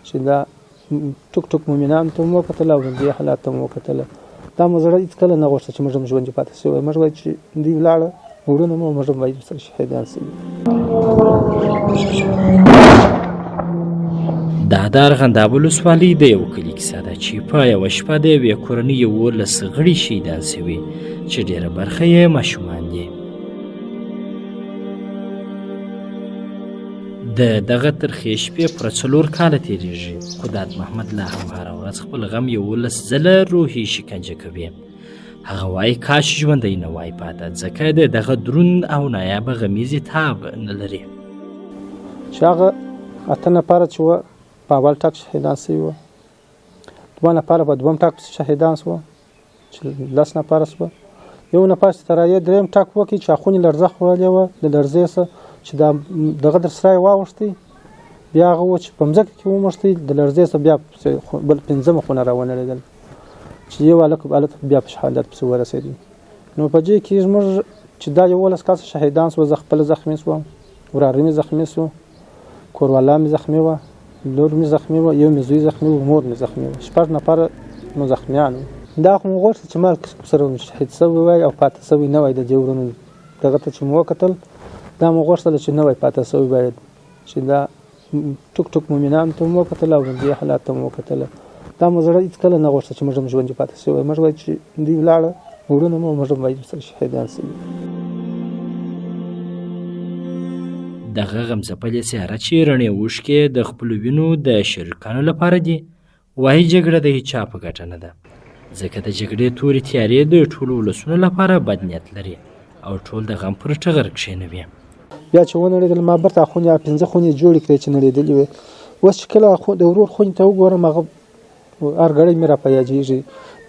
چې دا ټوک ټوک مؤمنانو ته مو وکتل او دې حالات ته مو وکتل. دا مو زړه هېڅکله نه غوښته چې موږ هم ژوندي پاتې شوی. موږ وایو چې دوی ولاړه وروڼه مو موږ هم باید ورسره شهیدان شوي. دا د ارغنداب ولسوالۍ د یو کلي کیسه ده چې په یوه شپه د یوې کورنۍ 11 غړي شهیدان شوي چې ډېره برخه یې ماشومان دي. د دغه ترخې شپې پوره 4 کاله تېرېږي، خو داد محمد لا هم هره ورځ خپل غم 11 ځله روحي شکنجه کوي. هغه وایي کاش ژوندی نه وای پاته، ځکه د دغه دروند او نایابه غمیزې تاب نه لري. چې هغه 8 نفره چې وه په اول ټاک شهیدان شوي وه، 2 نفره په دویم ټاک پسې شهیدان شوه چې 10 نفره شوه. 1 نفر چې تر هغې درېیم ټاک وکړي چې اخونې لړزه خوړلې وه، د لړزې څه چې دغه در سره یې واوښتی، بیا هغه و چې په مځکه کې وموښتی، د لړزې څه بیا بل 5مه خونه راونړېدل چې یو هلک بیا په حالت پسې ورسېدی. نو په دې کې زموږ چې دا 11 کسه شهیدان شوه، زه خپله زخمي شوم، وراره مې زخمي شو، کوروالا مې زخمي وه، لور مې زخمي وه، یو مې زوی زخمي و، مور مې زخمي وه. 6 نفره نو زخمیان وو. دا خو مو غوښتل چې ما سره شهید شوی وای او پاتې شوی نه وای د دې ورونو دغه ته چې مو وکتل، دا مو غوښتل چې نه وای پاتې شوی باید چې دا ټوک ټوک مؤمنانو ته مو وکتل او دې حالات ته مو وکتل. دا مو زړه هېڅکله نه غوښته چې موږ هم ژوندي پاتې شوی. موږ وایو چې دوی ولاړه وروڼه مو موږ هم باید ورسره شهیدان شوي. دغه غمځپلې څېره چې رڼې اوښکې د خپلو وینو د شریکانو لپاره دي، وایي جګړه د هېچا په ګټه نه ده، ځکه د جګړې تورې تیارې د ټولو ولسونو لپاره بد نیت لري او ټول د غم پر ټغر کښېنوي. بیا چې ونړېدل ما برته خونې 5 خونې جوړې کړې چې نړېدلې وې. اوس چې کله د ورور خونې ته وګورم هغه ارګړۍ مې را په یادېږي.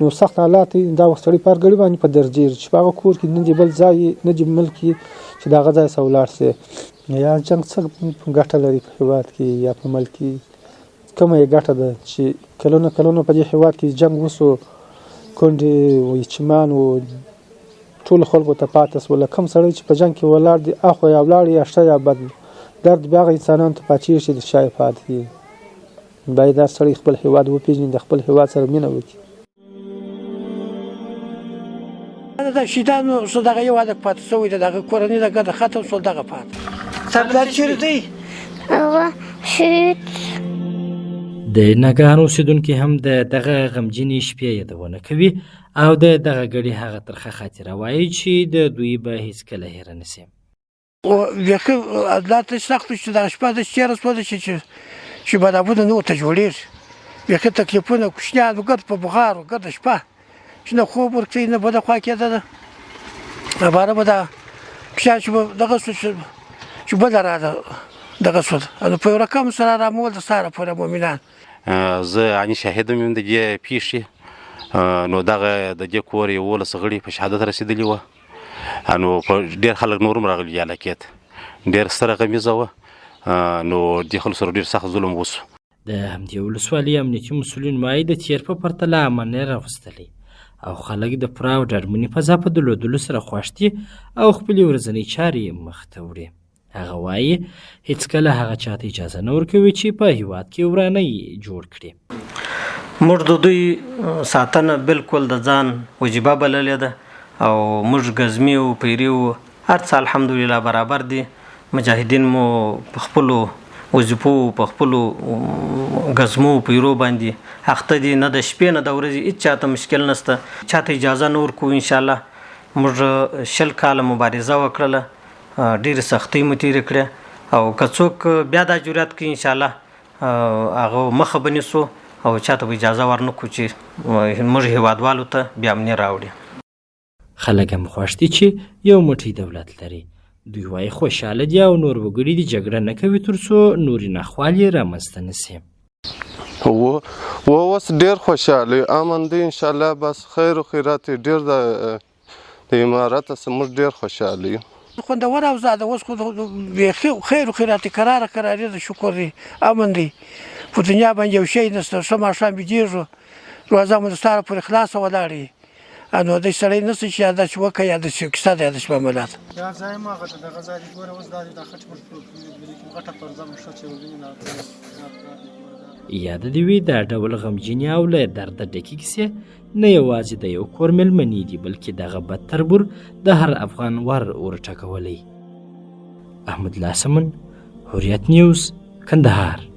نو سخت حالات دا وخت سړی په ارګړۍ باندې په درجېږي چې په هغه کور کې نه دې بل ځای نه دې ملک چې د هغه ځای څخه ولاړ سې. یا جنګ څه ګټه لري په هېواد کې یا په ملک کې؟ کومه یې ګټه ده چې کلونه کلونه په دې هېواد کې جنګ وسو، کونډې و یتیمان و ټولو خلکو ته پاتې شول. کوم سړی چې په جنګ کې ولاړ دی اخوا یا ولاړ یا ښه یا بد درد بیا هغه انسانانو ته پاتېږي چې د چا یې پاتې دي. باید دا سړی خپل هېواد وپېژني، د خپل هېواد سره مینه وکړي. د شهیدانو څه دغه یو هلک پاتې شوی دی، دغه کورنۍ دغه د ختم شول، دغه پاتې سردار چیرې دی؟ هغه شهید. د ناګهان اوسېدونکي هم د دغه غمجنې شپې یادونه کوي او د دغه ګړي هغه ترخه خاطره وایي چې د دوی به هېڅکله هېره نه شي. بیخي دا ته سخت چې دغه شپه داسې تېره شوله چې برابرونه نه ورته جوړېږي. بیخي تکلیفونه کوچنیان ګرد په بخار و ګرده شپه چې نه خوب ورکوي نه بده خوا کېدله. باره به دا فشار چې به دغه شو چې بله راده دغه شول نو په یو رقم سره رامول د ساره پورې مؤمنان. زه یعنې شاهدم یم د دې پیښې. نو دغه د دې کور 11 غړي په شهادت رسېدلي وه. نو ډېر خلک نور هم راغلي دي علاقې ته، ډېر ستره غمیزه وه. نو دې خلکو سره ډېر سخت ظلم وسو. د همدې ولسوالۍ امنیتي مسؤلین وایي د تېر په پرتله امن یې راوستلی او خلک د پوره او ډاډمنې فضا په درلودلو سره خوښ دي او خپلې ورځنۍ چارې مخ ته وړي. هغه وایي هېڅکله هغه چاته اجازه نه ورکوي چې په هېواد کې ورانۍ جوړ کړي. موږ د دوی ساتنه بالکل د ځان وجیبه بللې ده او موږ ګزمي او پیري او هر څه الحمدلله برابر دي. مجاهدین مو په خپلو وظیفو په خپلو ګزمو پیرو باندې اخته دي، نه د شپې نه د ورځې هېڅ چاته مشکل نشته، چاته اجازه نه ورکوو. انشاءالله موږ 20 کاله مبارزه وکړله، ډېرې سختۍ مو تېرې کړې او که څوک بیا دا جرأت کوي انشاءالله هغه مخه به نیسو او چاته به اجازه ورنکړو چې موږ هېوادوالو ته بې امني راوړي. خلک هم خوښ دي چې یو موټی دولت لري. دوی وایي خوشحاله دي او نور وګړي دي جګړه نه کوي تر څو نورې ناخوالې رامنځته نه شي. اوس ډېر خوشحاله امن دی انشاءالله. بس خیر و خیرات ډېر د امارت څخه موږ ډېر خوشحاله یو. خوندور او زاده اوس خو بیخي خیر و خیرات قرارې ده، شکر دی، امن دی. په دنیا باندې یو شی نشته. ښه ماښام بېدېږو، دروازه مو د سهاره پورې خلاصه ولاړې نو دی سړی نشته چې یا داسې وکړه یا داسې کیسه ده یا داسې معاملات. دا ځای مو هغه ته دغه ځای ګوره اوس دا خټ غټه پرزه مو ښه چې وګینې یاده دې وي دا ډول غمجنې او له درده ډکې کیسې نه یوازې د یو کور مېلمنې دي بلکې دغه بد تربور د هر افغان ور ټکولی. احمد الله سمن، حریت نیوز، کندهار.